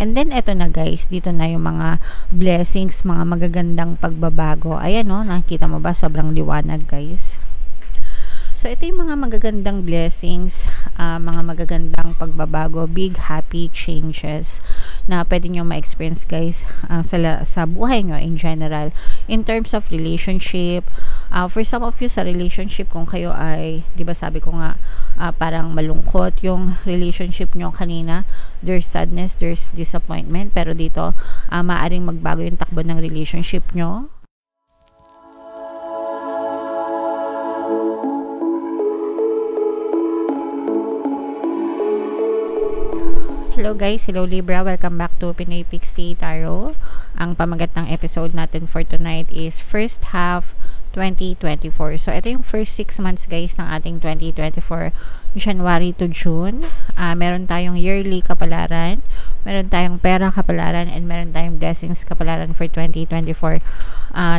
And then, eto na guys, dito na yung mga blessings, mga magagandang pagbabago. Ayan o, nakikita mo ba? Sobrang liwanag guys. So, ito yung mga magagandang blessings, mga magagandang pagbabago, big happy changes na pwede nyo ma-experience guys sa buhay nyo in general. In terms of relationship, for some of you sa relationship, kung kayo ay, di ba sabi ko nga, parang malungkot yung relationship nyo kanina, there's sadness, there's disappointment, pero dito, maaaring magbago yung takbo ng relationship nyo. Hello guys, hello Libra, welcome back to Pinoy Pixie Tarot. Ang pamagat ng episode natin for tonight is first half 2024. So ito yung first 6 months guys ng ating 2024, January to June. Meron tayong yearly kapalaran, meron tayong pera kapalaran, and meron tayong blessings kapalaran for 2024.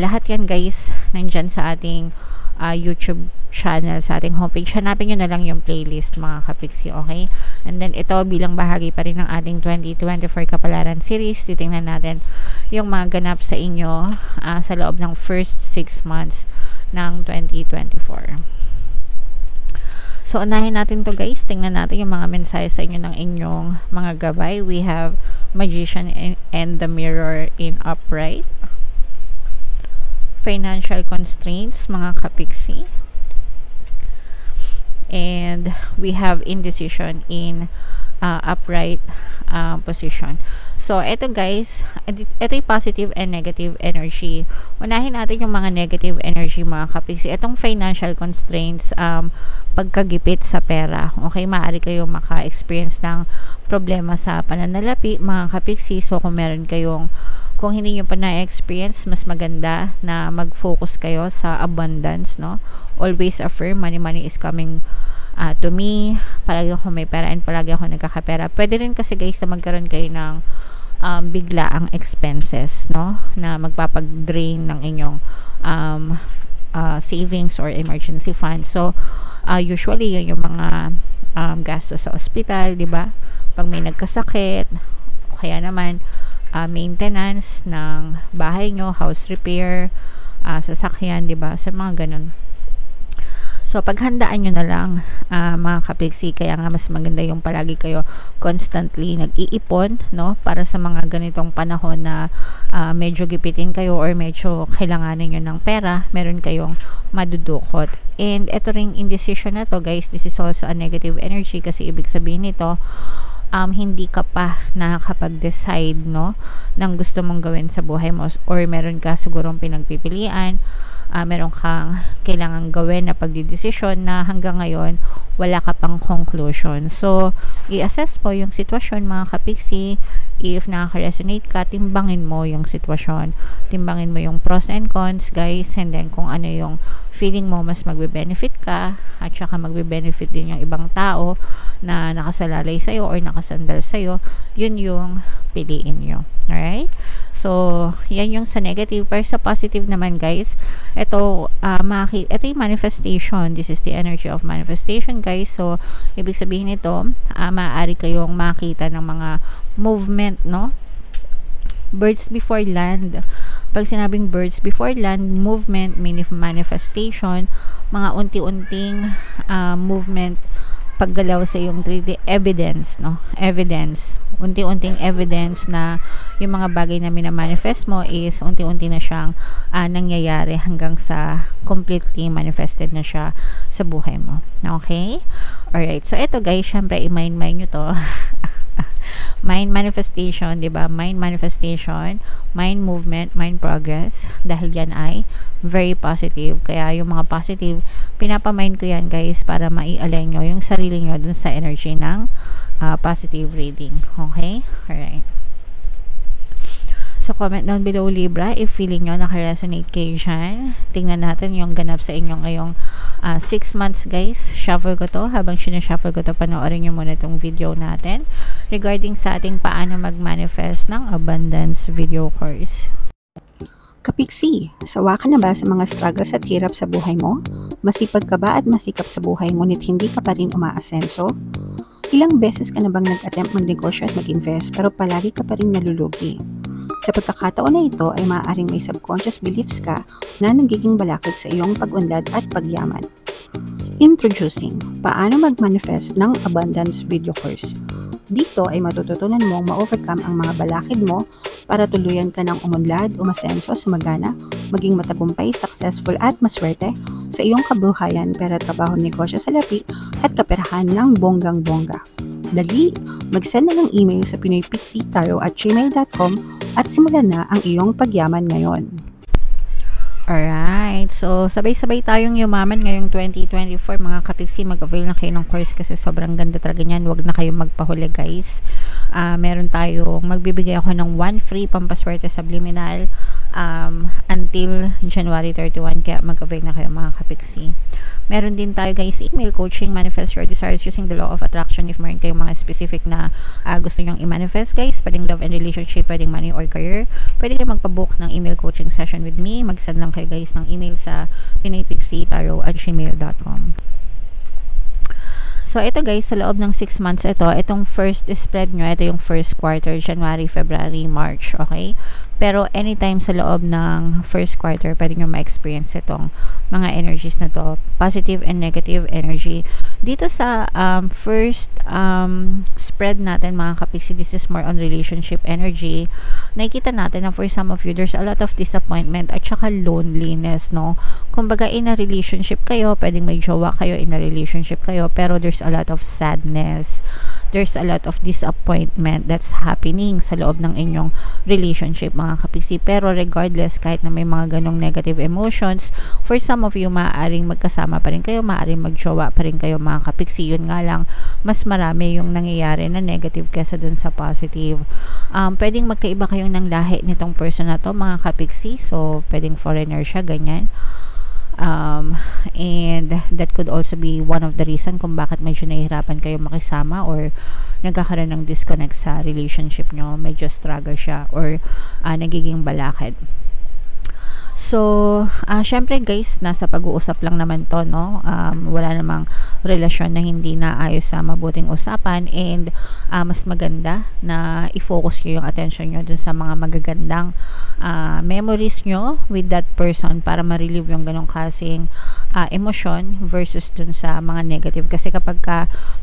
Lahat yan guys nandyan sa ating YouTube channel, sa ating homepage. Hanapin nyo na lang yung playlist mga kapixie, okay? And then ito bilang bahagi pa rin ng ating 2024 kapalaran series, titingnan natin yung mga ganap sa inyo sa loob ng first 6 months ng 2024. So unahin natin to guys, tingnan natin yung mga mensahe sa inyo ng inyong mga gabay. We have Magician and the Mirror in upright, financial constraints mga kapixie, and we have indecision in upright position. So ito guys, ito yung positive and negative energy. Unahin natin yung mga negative energy mga kapixie. Itong financial constraints, pagkagipit sa pera, okay, maaari kayong maka-experience ng problema sa pananalapi mga kapixie. So kung meron kayong, kung hindi nyo pa na-experience, mas maganda na mag-focus kayo sa abundance, no? Always affirm, money is coming to me. Palagi ako may pera and palagi ako nagkakapera. Pwede rin kasi guys na magkaroon kayo ng biglaang expenses, no? Na magpapag-drain ng inyong savings or emergency fund. So, usually yun yung mga gastos sa ospital, di ba? Pag may nagkasakit, kaya naman maintenance ng bahay nyo, house repair, sasakyan, di ba? Sa mga ganun. So, paghandaan nyo na lang mga kapixie, kaya nga mas maganda yung palagi kayo constantly nag-iipon, no? Para sa mga ganitong panahon na medyo gipitin kayo or medyo kailanganin nyo ng pera, meron kayong madudukot. And ito ring indecision na to guys, this is also a negative energy kasi ibig sabihin nito, hindi ka pa nakakapag-decide, no, ng gusto mong gawin sa buhay mo, or meron ka sigurong pinagpipilian, meron kang kailangan gawin na pagdidesisyon na hanggang ngayon wala ka pang conclusion. So, i-assess po yung sitwasyon mga kapixie. If nakaka-resonate ka, timbangin mo yung sitwasyon, timbangin mo yung pros and cons guys, and then kung ano yung feeling mo mas magbe-benefit ka, at saka magbe-benefit din yung ibang tao na nakasalalay sa'yo or nakasandal sa'yo, yun yung piliin nyo. Alright? So, yan yung sa negative. Pero sa positive naman guys, ito yung manifestation. This is the energy of manifestation guys. So, ibig sabihin nito, maaari kayong makita ng mga movement, no? Birds before land. Pag sinabing birds before land, movement, meaning manifestation, mga unti-unting movement, paggalaw sa yung 3D evidence, no? Evidence. Unti-unting evidence na yung mga bagay na minamanifest mo is unti-unti na siyang nangyayari hanggang sa completely manifested na siya sa buhay mo. Okay? Alright. So, ito guys, syempre, i-mind nyo to. Mind manifestation, 'di ba? Mind manifestation, mind movement, mind progress, dahil yan ay very positive. Kaya yung mga positive, pinapamind ko yan guys para mai-align nyo yung sarili nyo dun sa energy ng positive reading. Okay? Alright. So, comment down below Libra if feeling nyo nakaresonate kayo dyan. Tingnan natin yung ganap sa inyong ngayong 6 months guys. Shuffle ko to. Habang sinashuffle ko to, panoorin nyo muna itong video natin regarding sa ating paano mag-manifest ng abundance video course. Kapiksi, sawa ka na ba sa mga struggles at hirap sa buhay mo? Masipag ka ba at masikap sa buhay ngunit hindi ka pa rin umaasenso? Ilang beses ka na bang nag-attempt magnegosyo at mag-invest pero palagi ka pa rin nalulugi? Sa pagkakataon na ito ay maaaring may subconscious beliefs ka na nagiging balakid sa iyong pag-unlad at pagyaman. Introducing, paano mag-manifest ng abundance video course. Dito ay matututunan mong ma-overcome ang mga balakid mo para tuluyan ka ng umunlad, umasenso, sumagana, maging matagumpay, successful at maswerte sa iyong kabuhayan, pera, trabaho, negosyo, salapi at kaperahan ng bonggang-bongga. Dali, mag-send na ng email sa pinoypixie@gmail.com at simulan na ang iyong pagyaman ngayon. Alright, so sabay-sabay tayong yumaman ngayong 2024 mga kapiksi. Mag-avail na kayo ng course kasi sobrang ganda talaga niyan. Huwag na kayong magpahuli guys. Meron tayong, magbibigay ako ng 1 free pampaswerte subliminal until January 31, kaya mag-avail na kayo mga kapiksi. Meron din tayo guys email coaching, manifest your desires using the law of attraction. If meron kayong mga specific na gusto nyong i-manifest guys, pwedeng love and relationship, pwedeng money or career, pwede kayo magpabook ng email coaching session with me. Mag-send lang kayo guys ng email sa pinoypixie@gmail.com. So, ito guys, sa loob ng 6 months itong first spread nyo, ito yung first quarter, January, February, March, okay? Pero anytime sa loob ng first quarter, pwede nyo ma-experience itong mga energies na to, positive and negative energy. Dito sa first spread natin mga kapiksi, this is more on relationship energy. Nakikita natin na for some of you, there's a lot of disappointment at saka loneliness, no? Kumbaga, in a relationship kayo, pwedeng may jowa kayo, in a relationship kayo, pero there's a lot of sadness, there's a lot of disappointment that's happening sa loob ng inyong relationship mga kapiksi. Pero regardless, kahit na may mga ganong negative emotions, for some of you, maaaring magkasama pa rin kayo, maaaring magjowa pa rin kayo mga kapiksi. Yun nga lang, mas marami yung nangyayari na negative kesa dun sa positive. Pwedeng magkaiba kayong ng lahi nitong person na to mga kapiksi, so pwedeng foreigner siya, ganyan. And that could also be one of the reason kung bakit medyo nahihirapan kayo makisama or nagkakaroon ng disconnect sa relationship nyo, medyo struggle siya or nagiging balakid. So, syempre guys, nasa pag-uusap lang naman to, no? Wala namang relasyon na hindi naayos sa mabuting usapan, and mas maganda na i-focus nyo yung attention nyo dun sa mga magagandang memories nyo with that person para ma-relieve yung ganong kasing emosyon versus dun sa mga negative. Kasi kapag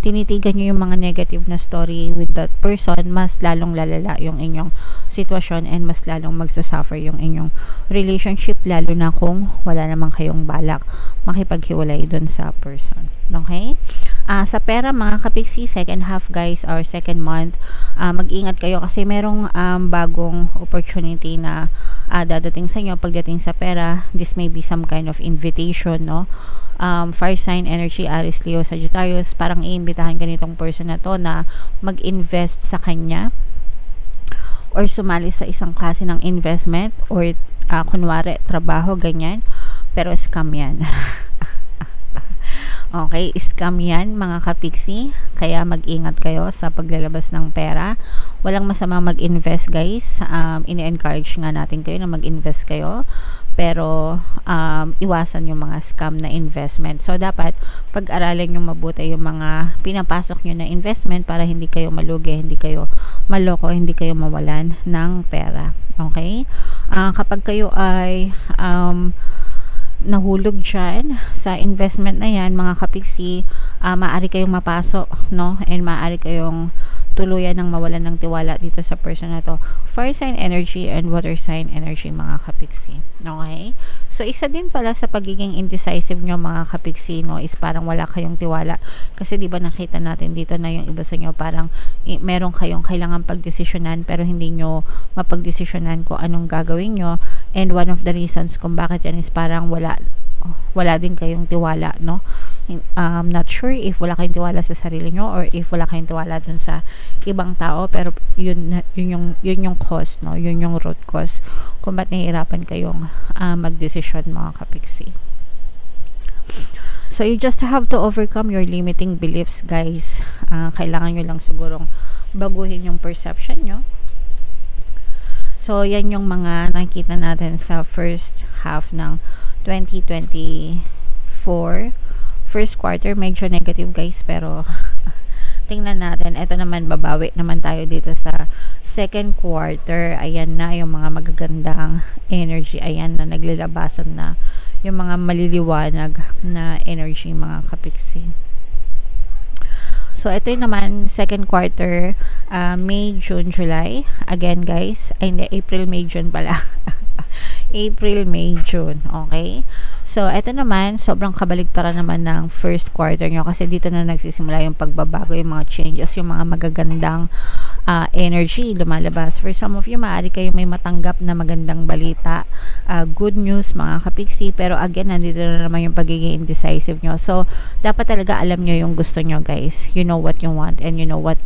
tinitigan nyo yung mga negative na story with that person, mas lalong lalala yung inyong sitwasyon and mas lalong magsasuffer yung inyong relationship, lalo na kung wala namang kayong balak makipaghiwalay dun sa person. Okay? Sa pera mga kapiksi, second half guys, or second month, mag-ingat kayo kasi merong bagong opportunity na dadating sa inyo pagdating sa pera. This may be some kind of invitation, no? Fire sign energy, Aries, Leo, Sagittarius, parang iimbitahan ka nitong person na to na mag-invest sa kanya or sumali sa isang klase ng investment or kunwari trabaho, ganyan, pero scam yan. Okay, scam yan mga kapiksi, kaya mag-ingat kayo sa paglalabas ng pera. Walang masama mag-invest guys, ini-encourage nga natin kayo na mag-invest kayo, pero iwasan yung mga scam na investment. So dapat pag-aralan nyo mabuti yung mga pinapasok nyo na investment para hindi kayo malugi, hindi kayo maloko, hindi kayo mawalan ng pera. Okay? Kapag kayo ay nahulog dyan sa investment na yan mga kapiksi, maaari kayong mapasok, no? And maaari kayong tuluyan ng mawalan ng tiwala dito sa person na to. Fire sign energy and water sign energy mga kapiksi. Okay? So isa din pala sa pagiging indecisive nyo mga kapiksi, no, is parang wala kayong tiwala. Kasi di ba nakita natin dito na yung iba sa nyo parang meron kayong kailangan pagdesisyonan pero hindi nyo mapagdesisyonan kung anong gagawin nyo. And one of the reasons kung bakit yan is parang wala din kayong tiwala, no? Not sure if wala kayong tiwala sa sarili nyo or if wala kayong tiwala dun sa ibang tao, pero yun yung cause, no? Yun yung root cause kung ba't nahihirapan kayong magdesisyon mga kapiksi. So you just have to overcome your limiting beliefs guys. Kailangan nyo lang sigurong baguhin yung perception nyo. So yan yung mga nakikita natin sa first half ng 2024. First quarter medyo negative guys, pero tingnan natin. Ito naman, babawi naman tayo dito sa second quarter. Ayan na yung mga magagandang energy. Ayan na, naglalabasan na yung mga maliliwanag na energy, mga kapiksi. So, ito yung naman, second quarter, May, June, July. Again, guys, ay hindi, April, May, June pala. April, May, June. Okay? So, ito naman, sobrang kabaligtaran naman ng first quarter nyo kasi dito na nagsisimula yung pagbabago, yung mga changes, yung mga magagandang energy lumalabas. For some of you, maaari kayo may matanggap na magandang balita, good news, mga kapiksi, pero again, nandito na naman yung pagiging indecisive nyo. So, dapat talaga alam nyo yung gusto nyo, guys. You know what you want and you know what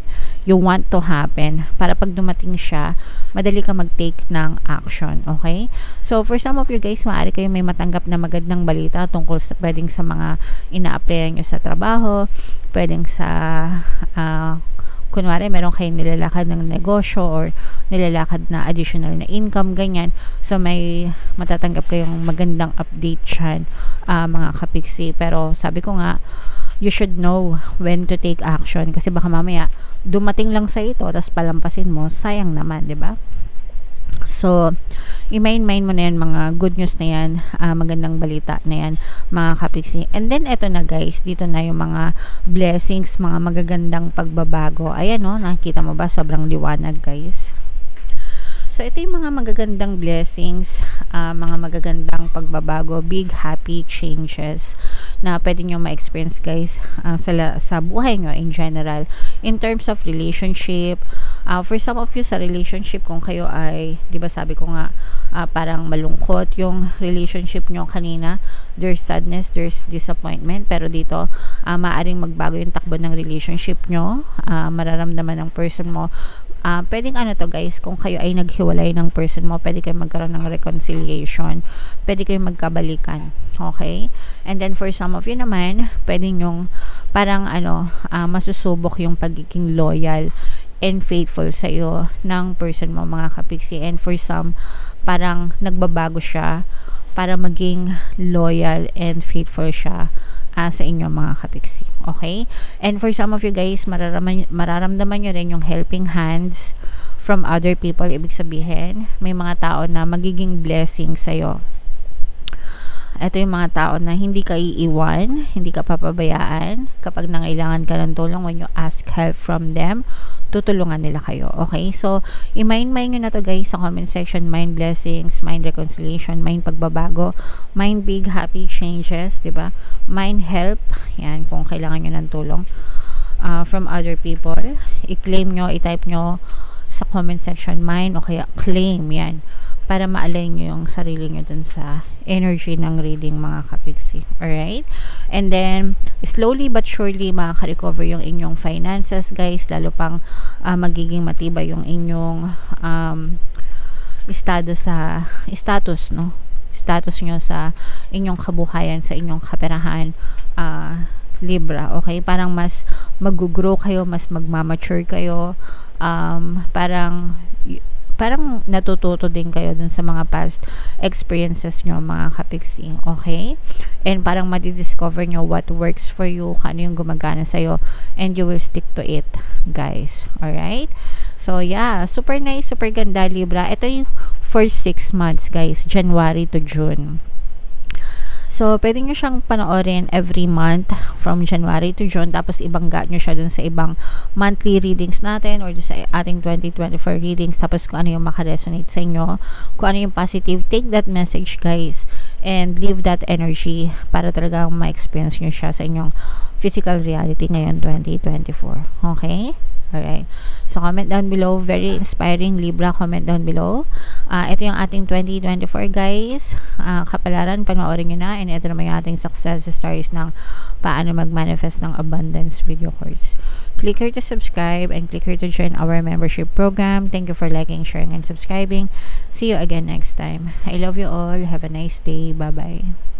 you want to happen para pag dumating siya, madali ka mag-take ng action. Okay? So, for some of you guys, maaari kayo may matanggap na magandang balita tungkol sa, pwedeng sa mga ina-applyan nyo sa trabaho, pwedeng sa kunwari, meron kayong nilalakad ng negosyo or nilalakad na additional na income, ganyan. So, may matatanggap kayong magandang update dyan, mga kapiksi. Pero, sabi ko nga, you should know when to take action kasi baka mamaya, dumating lang sa ito, tapos palampasin mo, sayang naman, di ba? So, i-mind mo na yan, mga good news na yan, magandang balita na yan, mga kapiksi. And then, eto na guys, dito na yung mga blessings, mga magagandang pagbabago. Ayan o, nakikita mo ba? Sobrang liwanag, guys. So, ito yung mga magagandang blessings, mga magagandang pagbabago, big happy changes na pwede nyo ma-experience, guys, sa buhay nyo in general. In terms of relationship, for some of you sa relationship, kung kayo ay, di ba sabi ko nga, parang malungkot yung relationship nyo kanina, there's sadness, there's disappointment, pero dito, maaaring magbago yung takbo ng relationship nyo, mararamdaman ng person mo. Pwedeng ano to guys, kung kayo ay naghiwalay ng person mo, pwede kayo magkaroon ng reconciliation, pwede kayo magkabalikan, okay? And then for some of you naman, pwede nyong parang masusubok yung pagiging loyal and faithful sa iyo ng person mo, mga kapiksi. And for some, parang nagbabago siya para maging loyal and faithful siya sa inyo, mga kapiksi. Okay? And for some of you guys, mararamdaman nyo rin yung helping hands from other people. Ibig sabihin, may mga tao na magiging blessing sa'yo. Ito yung mga tao na hindi ka iiwan, hindi ka papabayaan. Kapag nangailangan ka ng tulong, when you ask help from them, tutulungan nila kayo. Okay? So, i-mind nyo na to guys sa comment section. Mind blessings, mind reconciliation, mind pagbabago, mind big happy changes, diba? Mind help. Yan, kung kailangan nyo ng tulong from other people. I-claim nyo, i-type nyo sa comment section, mind o kaya claim, yan, para ma-align nyo yung sarili nyo dun sa energy ng reading, mga kapiksi. Alright? And then, slowly but surely, makaka-recover yung inyong finances, guys. Lalo pang magiging matibay yung inyong status nyo sa inyong kabuhayan, sa inyong kaperahan, Libra. Okay? Parang mas mag-grow kayo, mas magmamature kayo. Parang natututo din kayo dun sa mga past experiences nyo, mga kapiksi. Okay? And parang madidiscover nyo what works for you, kano yung gumagana sa'yo, and you will stick to it, guys. Alright? So, yeah. Super nice, super ganda, Libra. Ito yung first 6 months, guys. January to June. So, pwede nyo siyang panoorin every month from January to June, tapos ibangga nyo siya dun sa ibang monthly readings natin or dun sa ating 2024 readings, tapos kung ano yung makaresonate sa inyo, kung ano yung positive, take that message, guys, and leave that energy para talagang ma-experience nyo siya sa inyong physical reality ngayon, 2024. Okay? Alright. So, comment down below. Very inspiring, Libra. Comment down below. Ito yung ating 2024, guys. Kapalaran, panoorin nyo na. And ito naman yung ating success stories ng paano mag-manifest ng abundance video course. Click here to subscribe and click here to join our membership program. Thank you for liking, sharing, and subscribing. See you again next time. I love you all. Have a nice day. Bye-bye.